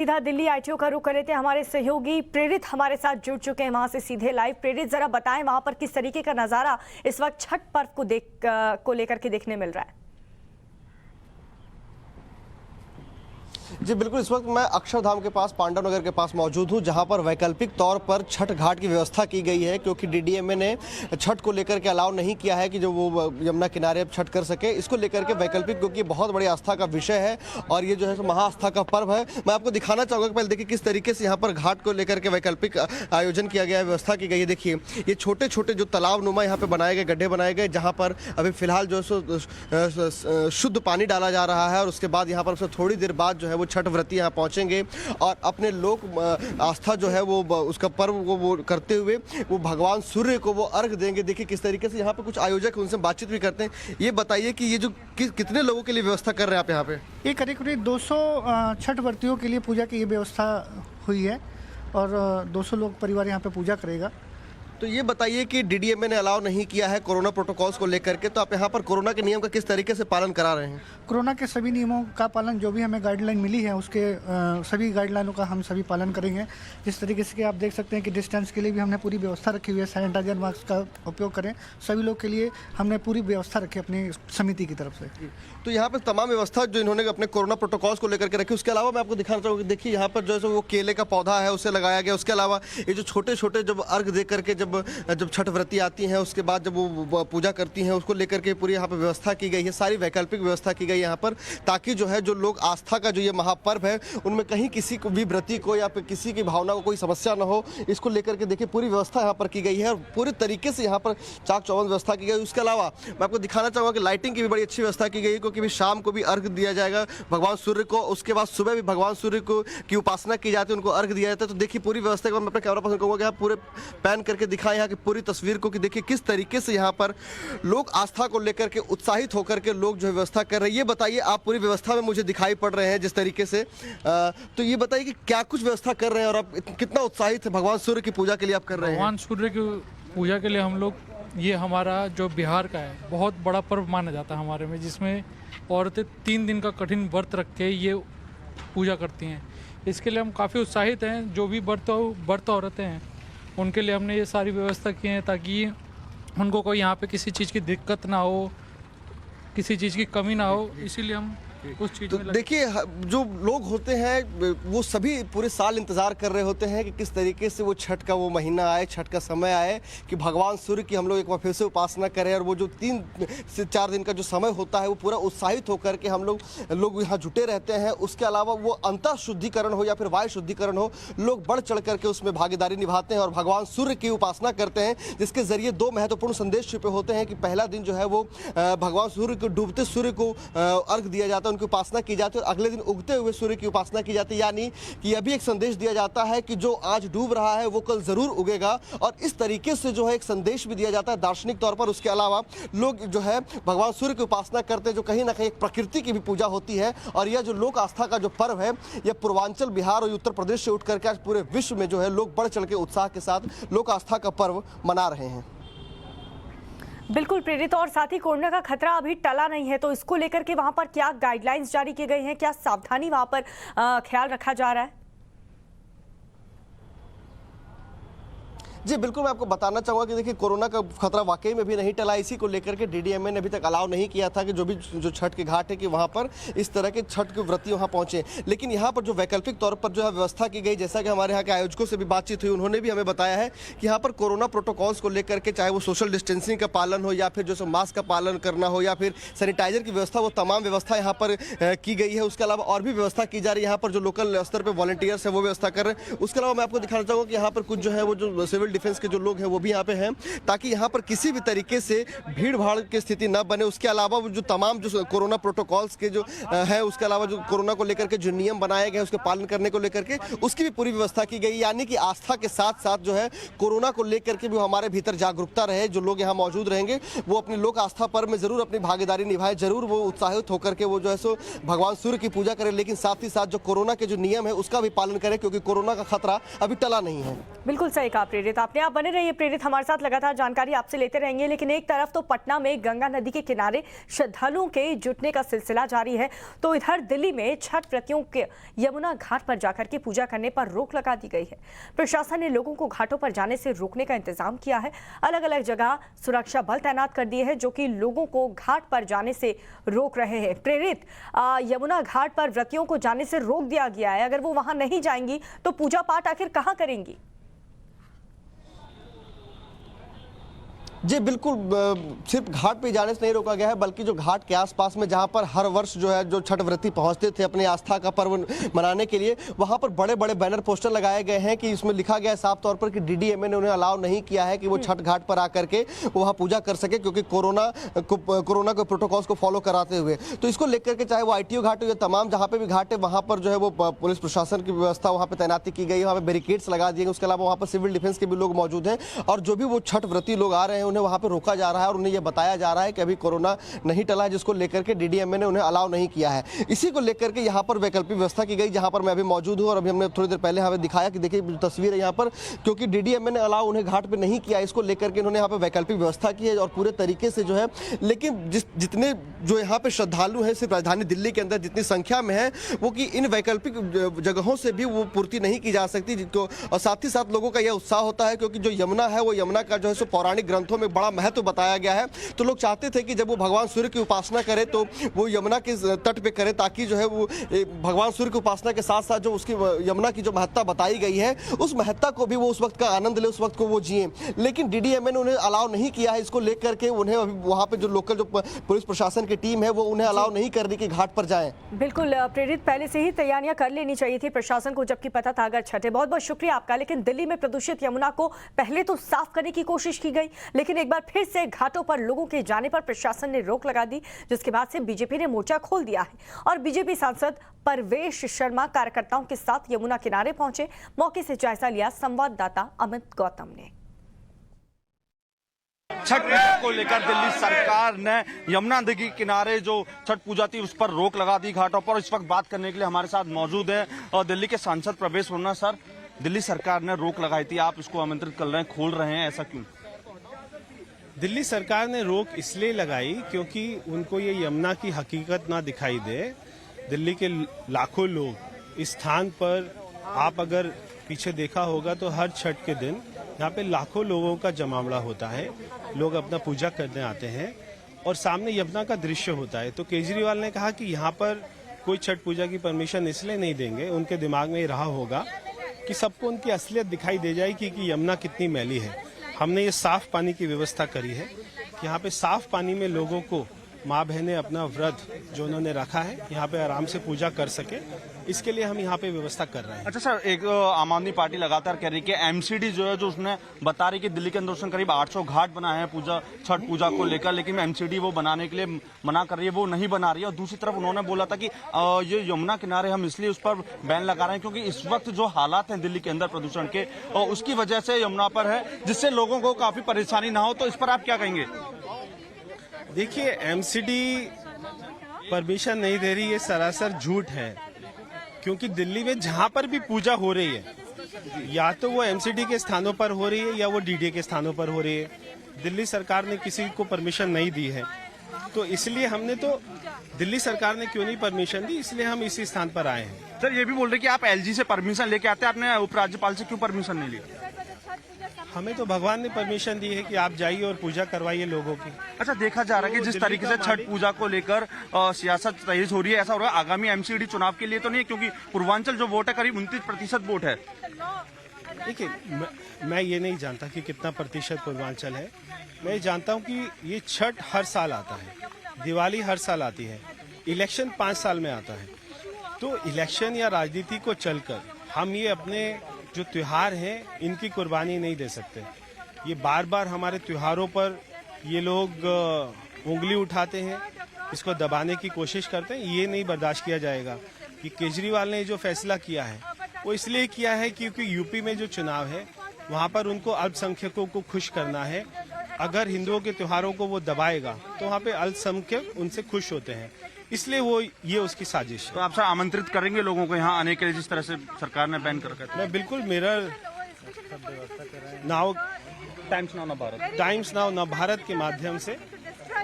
सीधा दिल्ली आईटीओ का रुख कर लेते हैं। हमारे सहयोगी प्रेरित हमारे साथ जुड़ चुके हैं वहां से सीधे लाइव। प्रेरित, जरा बताएं वहां पर किस तरीके का नजारा इस वक्त छठ पर्व को लेकर के देखने मिल रहा है। जी बिल्कुल, इस वक्त मैं अक्षरधाम के पास पांडव नगर के पास मौजूद हूं, जहां पर वैकल्पिक तौर पर छठ घाट की व्यवस्था की गई है, क्योंकि डीडीएमए ने छठ को लेकर के अलाउ नहीं किया है कि जो वो यमुना किनारे अब छठ कर सके। इसको लेकर के वैकल्पिक, क्योंकि बहुत बड़ी आस्था का विषय है और ये जो है महाआस्था का पर्व है। मैं आपको दिखाना चाहूँगा कि पहले देखिए किस तरीके से यहाँ पर घाट को लेकर के वैकल्पिक आयोजन किया गया है, व्यवस्था की गई है। देखिए ये छोटे छोटे जो तालाब नुमा यहाँ पे बनाए गए, गड्ढे बनाए गए, जहाँ पर अभी फिलहाल जो है शुद्ध पानी डाला जा रहा है और उसके बाद यहाँ पर थोड़ी देर बाद जो है वो छठ व्रती यहाँ पहुंचेंगे और अपने लोक आस्था जो है वो उसका पर्व को वो करते हुए वो भगवान सूर्य को वो अर्घ देंगे। देखिए किस तरीके से यहाँ पे कुछ आयोजक उनसे बातचीत भी करते हैं। ये बताइए कि ये जो कितने लोगों के लिए व्यवस्था कर रहे हैं आप यहाँ पे? ये करीब 200 छठ व्रतियों के लिए पूजा की ये व्यवस्था हुई है और 200 लोग परिवार यहाँ पे पूजा करेगा। तो ये बताइए कि डीडीएमए ने अलाउ नहीं किया है कोरोना प्रोटोकॉल्स को लेकर के, तो आप यहाँ पर कोरोना के नियम का किस तरीके से पालन करा रहे हैं? कोरोना के सभी नियमों का पालन, जो भी हमें गाइडलाइन मिली है उसके सभी गाइडलाइनों का हम सभी पालन करेंगे। जिस तरीके से कि आप देख सकते हैं कि डिस्टेंस के लिए भी हमने पूरी व्यवस्था रखी हुई है, सैनिटाइजर मास्क का उपयोग करें सभी लोग के लिए, हमने पूरी व्यवस्था रखी अपनी समिति की तरफ से। तो यहाँ पर तमाम व्यवस्था जो इन्होंने अपने कोरोना प्रोटोकॉल्स को लेकर के रखी, उसके अलावा मैं आपको दिखाना चाहूँगा, देखिए यहाँ पर जो है वो केले का पौधा है उसे लगाया गया। उसके अलावा ये जो छोटे छोटे जब अर्घ दे करके जब छठ व्रती आती हैं, उसके बाद जब वो पूजा करती हैं, उसको लेकर के पूरी यहाँ पर व्यवस्था की गई है। सारी वैकल्पिक व्यवस्था की गई है यहाँ पर, ताकि जो है जो लोग आस्था का जो ये महापर्व है उनमें कहीं किसी को भी व्रती को या फिर किसी की भावना को कोई समस्या न हो, इसको लेकर के देखिए पूरी व्यवस्था यहाँ पर की गई है और पूरी तरीके से यहाँ पर चाक चौबंद व्यवस्था की गई। उसके अलावा मैं आपको दिखाना चाहूँगा कि लाइटिंग की भी बड़ी अच्छी व्यवस्था की गई है, क्योंकि शाम को भी अर्घ दिया जाएगा भगवान सूर्य को, उसके बाद सुबह भी भगवान सूर्य को की उपासना की जाती है, उनको अर्घ दिया जाता है। तो देखिए पूरी व्यवस्था के बाद मैं अपने कैमरा पर्सन कहूँगा कि आप पूरे पैन करके दिखाएं यहाँ की पूरी तस्वीर को, कि देखिए किस तरीके से यहाँ पर लोग आस्था को लेकर के उत्साहित होकर के लोग जो है व्यवस्था कर रहे हैं। ये बताइए, आप पूरी व्यवस्था में मुझे दिखाई पड़ रहे हैं जिस तरीके से, तो ये बताइए कि क्या कुछ व्यवस्था कर रहे हैं और आप कितना उत्साहित है भगवान सूर्य की पूजा के लिए आप कर रहे हैं? भगवान सूर्य की पूजा के लिए हम लोग, ये हमारा जो बिहार का है बहुत बड़ा पर्व माना जाता है हमारे में, जिसमें औरतें 3 दिन का कठिन व्रत रख के ये पूजा करती हैं। इसके लिए हम काफ़ी उत्साहित हैं। जो भी व्रत औरतें हैं उनके लिए हमने ये सारी व्यवस्था की है, ताकि उनको कोई यहाँ पे किसी चीज़ की दिक्कत ना हो, किसी चीज़ की कमी ना हो, इसीलिए हम उस चीज़ में देखिए जो लोग होते हैं वो सभी पूरे साल इंतज़ार कर रहे होते हैं कि किस तरीके से वो छठ का वो महीना आए, छठ का समय आए, कि भगवान सूर्य की हम लोग एक बार फिर से उपासना करें। और वो जो 3 से 4 दिन का जो समय होता है वो पूरा उत्साहित होकर के हम लोग यहाँ जुटे रहते हैं। उसके अलावा वो अंतर शुद्धिकरण हो या फिर वायु शुद्धिकरण हो, लोग बढ़ चढ़ करके उसमें भागीदारी निभाते हैं और भगवान सूर्य की उपासना करते हैं, जिसके जरिए 2 महत्वपूर्ण संदेश छुपे होते हैं। कि पहला दिन जो है वो भगवान सूर्य को, डूबते सूर्य को अर्घ दिया जाता है, उनकी उपासना की जाती है, और अगले दिन उगते हुए सूर्य की उपासना की जाती है। यानी कि यह भी एक संदेश दिया जाता है कि जो आज डूब रहा है वो कल जरूर उगेगा, और इस तरीके से जो है एक संदेश भी दिया जाता है दार्शनिक तौर पर। उसके अलावा लोग जो है भगवान सूर्य की उपासना करते हैं, जो कहीं ना कहीं एक प्रकृति की भी पूजा होती है। और यह जो लोक आस्था का जो पर्व है, यह पूर्वांचल बिहार और उत्तर प्रदेश से उठ करके आज पूरे विश्व में जो है लोग बढ़ चढ़ के उत्साह के साथ लोक आस्था का पर्व मना रहे हैं। बिल्कुल प्रेरित, और साथ ही कोरोना का खतरा अभी टला नहीं है, तो इसको लेकर के वहां पर क्या गाइडलाइंस जारी की गई हैं, क्या सावधानी वहां पर ख्याल रखा जा रहा है? जी बिल्कुल, मैं आपको बताना चाहूँगा कि देखिए कोरोना का खतरा वाकई में भी नहीं टला। इसी को लेकर के डीडीएमए ने अभी तक अलाउ नहीं किया था कि जो छठ के घाट है कि वहाँ पर इस तरह के छठ के व्रती वहाँ पहुँचे। लेकिन यहाँ पर जो वैकल्पिक तौर पर जो है व्यवस्था की गई, जैसा कि हमारे यहाँ के आयोजकों से भी बातचीत हुई, उन्होंने भी हमें बताया है कि यहाँ पर कोरोना प्रोटोकॉल्स को लेकर के, चाहे वो सोशल डिस्टेंसिंग का पालन हो या फिर जो मास्क का पालन करना हो या फिर सैनिटाइजर की व्यवस्था, वो तमाम व्यवस्था यहाँ पर की गई है। उसके अलावा और भी व्यवस्था की जा रही है। यहाँ पर जो लोकल स्तर पर वॉलंटियर्स है वो व्यवस्था कर रहे हैं। उसके अलावा मैं आपको दिखाना चाहूँगा कि यहाँ पर कुछ जो है वो जो सिविल डिफेंस के जो लोग हैं वो भी यहाँ पे हैं, ताकि यहाँ पर किसी भी तरीके से भीड़ भाड़ की स्थिति न बने। उसके अलावा वो जो तमाम जो कोरोना प्रोटोकॉल्स के जो है, उसके अलावा जो कोरोना को लेकर के जो नियम बनाए गए उसके पालन करने को लेकर के उसकी भी पूरी व्यवस्था की गई। यानी कि आस्था के साथ साथ जो है कोरोना को लेकर के भी हमारे भीतर जागरूकता रहे। जो लोग यहाँ मौजूद रहेंगे वो अपनी लोक आस्था पर्व में जरूर अपनी भागीदारी निभाए, जरूर वो उत्साहित होकर के वो जो है सो भगवान सूर्य की पूजा करें, लेकिन साथ ही साथ जो कोरोना के जो नियम है उसका भी पालन करें, क्योंकि कोरोना का खतरा अभी टला नहीं है। बिल्कुल सही कहा प्रेरित। आपने। आप बने रहिए प्रेरित हमारे साथ, लगातार जानकारी आपसे लेते रहेंगे। लेकिन एक तरफ तो पटना में गंगा नदी के किनारे श्रद्धालुओं के जुटने का सिलसिला जारी है, तो इधर दिल्ली में छठ व्रतियों के यमुना घाट पर जाकर के पूजा करने पर रोक लगा दी गई है। प्रशासन ने लोगों को घाटों पर जाने से रोकने का इंतजाम किया है। अलग अलग जगह सुरक्षा बल तैनात कर दिए हैं जो कि लोगों को घाट पर जाने से रोक रहे हैं। प्रेरित, यमुना घाट पर व्रतियों को जाने से रोक दिया गया है, अगर वो वहां नहीं जाएंगी तो पूजा पाठ आखिर कहां करेंगी? जी बिल्कुल, सिर्फ घाट पे जाने से नहीं रोका गया है, बल्कि जो घाट के आसपास में जहां पर हर वर्ष जो है जो छठ व्रती पहुंचते थे अपनी आस्था का पर्व मनाने के लिए, वहां पर बड़े बड़े बैनर पोस्टर लगाए गए हैं कि इसमें लिखा गया है साफ तौर पर कि डीडीएमए ने उन्हें अलाउ नहीं किया है कि वो छठ घाट पर आकर के वहां पूजा कर सके, क्योंकि कोरोना के प्रोटोकॉल्स को फॉलो कराते हुए। तो इसको लेकर के चाहे वो ITO घाट हो या तमाम जहाँ पे भी घाट है, वहाँ पर जो है वो पुलिस प्रशासन की व्यवस्था वहाँ पर तैनाती की गई है, वहाँ पर बैरिकेड्स लगा दिए गए। उसके अलावा वहाँ पर सिविल डिफेंस के भी लोग मौजूद हैं, और जो भी वो छठ व्रती लोग आ रहे हैं उन्हें वहां पे रोका जा रहा है और उन्हें यह बताया जा रहा है कि अभी कोरोना नहीं टला है, जिसको लेकर के डीडीएमए ने उन्हें अलाउ नहीं किया है। इसी को लेकर के यहाँ पर वैकल्पिक व्यवस्था की गई, जहां पर मैं अभी मौजूद हूँ। और अभी हमने थोड़ी देर पहले हमें दिखाया कि देखिए तस्वीर है यहाँ पर, क्योंकि डीडीएमए ने अलाउ उन्हें घाट पर नहीं किया, इसको लेकर के उन्होंने यहाँ पर वैकल्पिक व्यवस्था की है और पूरे तरीके से जो है। लेकिन जितने जो यहाँ पे श्रद्धालु हैं सिर्फ राजधानी दिल्ली के अंदर जितनी संख्या में है, वो कि इन वैकल्पिक जगहों से भी वो पूर्ति नहीं की जा सकती, जिनको और साथ ही साथ लोगों का यह उत्साह होता है क्योंकि जो यमुना है वो यमुना का जो है सो पौराणिक ग्रंथों में बड़ा महत्व बताया गया है। तो लोग चाहते थे कि जब वो भगवान सूर्य की उपासना करे तो वो यमुना के तट पे करे, ताकि जो है वो भगवान सूर्य की उपासना के साथ साथ जो उसकी यमुना की जो महत्ता बताई गई है उस महत्ता को भी वो उस वक्त का आनंद ले, उस वक्त को वो जिए। लेकिन डीडीएमए ने उन्हें अलाउ नहीं किया है, इसको लेकर के उन्हें अभी वहाँ पे जो लोकल जो पुलिस प्रशासन की टीम है वो उन्हें अलाउ नहीं कर रही कि घाट पर जाएं। बिल्कुल प्रेरित, पहले से ही तैयारियां कर लेनी चाहिए थी प्रशासन को, जबकि पता था अगर छठे। बहुत बहुत शुक्रिया आपका। लेकिन दिल्ली में प्रदूषित यमुना को पहले तो साफ करने की कोशिश की गई, लेकिन एक बार फिर से घाटों पर लोगों के जाने पर प्रशासन ने रोक लगा दी, जिसके बाद से बीजेपी ने मोर्चा खोल दिया है। और बीजेपी सांसद परवेश शर्मा कार्यकर्ताओं के साथ यमुना किनारे पहुंचे। मौके से जायजा लिया संवाददाता अमित गौतम ने। छठ पूजा को लेकर दिल्ली सरकार ने यमुना नदी के किनारे जो छठ पूजा थी उस पर रोक लगा दी घाटों पर। इस वक्त बात करने के लिए हमारे साथ मौजूद है और दिल्ली के सांसद प्रवेश वर्मा। सर, दिल्ली सरकार ने रोक लगाई थी, आप इसको आमंत्रित कर रहे हैं, खोल रहे हैं, ऐसा क्यों? दिल्ली सरकार ने रोक इसलिए लगाई क्योंकि उनको ये यमुना की हकीकत ना दिखाई दे। दिल्ली के लाखों लोग इस स्थान पर, आप अगर पीछे देखा होगा तो हर छठ के दिन यहाँ पे लाखों लोगों का जमावड़ा होता है। लोग अपना पूजा करने आते हैं और सामने यमुना का दृश्य होता है। तो केजरीवाल ने कहा कि यहाँ पर कोई छठ पूजा की परमिशन इसलिए नहीं देंगे, उनके दिमाग में ये रहा होगा कि सबको उनकी असलियत दिखाई दे जाएगी कि यमुना कितनी मैली है। हमने ये साफ पानी की व्यवस्था करी है कि यहाँ पे साफ पानी में लोगों को माँ बहनें अपना व्रत जो उन्होंने रखा है यहाँ पे आराम से पूजा कर सके, इसके लिए हम यहाँ पे व्यवस्था कर रहे हैं। अच्छा सर, एक आम आदमी पार्टी लगातार कह रही है कि एमसीडी जो है जो उसने बता रही कि दिल्ली के अंदर उसने करीब 800 घाट बनाए हैं पूजा छठ पूजा को लेकर, लेकिन एमसीडी वो बनाने के लिए मना कर रही है, वो नहीं बना रही है। और दूसरी तरफ उन्होंने बोला था कि ये यमुना किनारे हम इसलिए उस पर बैन लगा रहे हैं क्योंकि इस वक्त जो हालात हैं दिल्ली के अंदर प्रदूषण के, और उसकी वजह से यमुना पर है, जिससे लोगों को काफी परेशानी ना हो। तो इस पर आप क्या कहेंगे? देखिए, एमसीडी परमिशन नहीं दे रही, ये सरासर झूठ है। क्योंकि दिल्ली में जहां पर भी पूजा हो रही है, या तो वो एमसीडी के स्थानों पर हो रही है या वो डीडीए के स्थानों पर हो रही है। दिल्ली सरकार ने किसी को परमिशन नहीं दी है, तो इसलिए हमने तो दिल्ली सरकार ने क्यों नहीं परमिशन दी, इसलिए हम इसी स्थान पर आए हैं। सर, ये भी बोल रहे कि आप एलजी से परमिशन लेके आते हैं, आपने उपराज्यपाल से क्यों परमिशन नहीं लिया? हमें तो भगवान ने परमिशन दी है कि आप जाइए और पूजा करवाइए लोगों की। अच्छा, देखा जा रहा है कि जिस तरीके से छठ पूजा को लेकर सियासत तेज हो रही है, ऐसा हो रहा है आगामी एमसीडी चुनाव के लिए तो नहीं, क्योंकि पूर्वांचल जो वोट है करीब 29% वोट है। देखिए, मैं ये नहीं जानता कि कितना प्रतिशत पूर्वांचल है। मैं जानता हूँ कि ये छठ हर साल आता है, दिवाली हर साल आती है, इलेक्शन 5 साल में आता है। तो इलेक्शन या राजनीति को चलकर हम ये अपने जो त्योहार हैं इनकी कुर्बानी नहीं दे सकते। ये बार बार हमारे त्योहारों पर ये लोग उंगली उठाते हैं, इसको दबाने की कोशिश करते हैं। ये नहीं बर्दाश्त किया जाएगा। कि केजरीवाल ने जो फैसला किया है वो इसलिए किया है क्योंकि यूपी में जो चुनाव है वहाँ पर उनको अल्पसंख्यकों को खुश करना है। अगर हिंदुओं के त्योहारों को वो दबाएगा तो वहाँ पे अल्पसंख्यक उनसे खुश होते हैं, इसलिए वो ये उसकी साजिश है। तो आप सर आमंत्रित करेंगे लोगों को यहाँ आने के लिए, जिस तरह से सरकार ने बैन कर रखा है? मैं बिल्कुल mirror now Times Now Bharat Times Now Navbharat के माध्यम से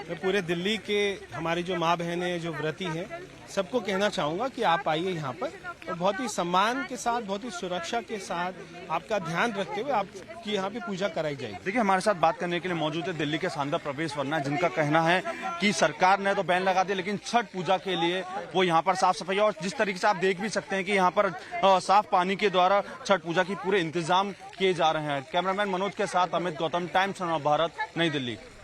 मैं पूरे दिल्ली के हमारी जो माँ बहनें जो व्रती हैं सबको कहना चाहूँगा कि आप आइए यहाँ पर और बहुत ही सम्मान के साथ, बहुत ही सुरक्षा के साथ आपका ध्यान रखते हुए आपकी यहाँ पे पूजा कराई जाएगी। देखिए, हमारे साथ बात करने के लिए मौजूद है दिल्ली के सांसद प्रवेश वर्मा, जिनका कहना है कि सरकार ने तो बैन लगा दिया लेकिन छठ पूजा के लिए वो यहाँ पर साफ सफाई और जिस तरीके से आप देख भी सकते हैं कि यहाँ पर साफ पानी के द्वारा छठ पूजा की पूरे इंतजाम किए जा रहे हैं। कैमरामैन मनोज के साथ अमित गौतम, टाइम्स नाउ भारत, नई दिल्ली।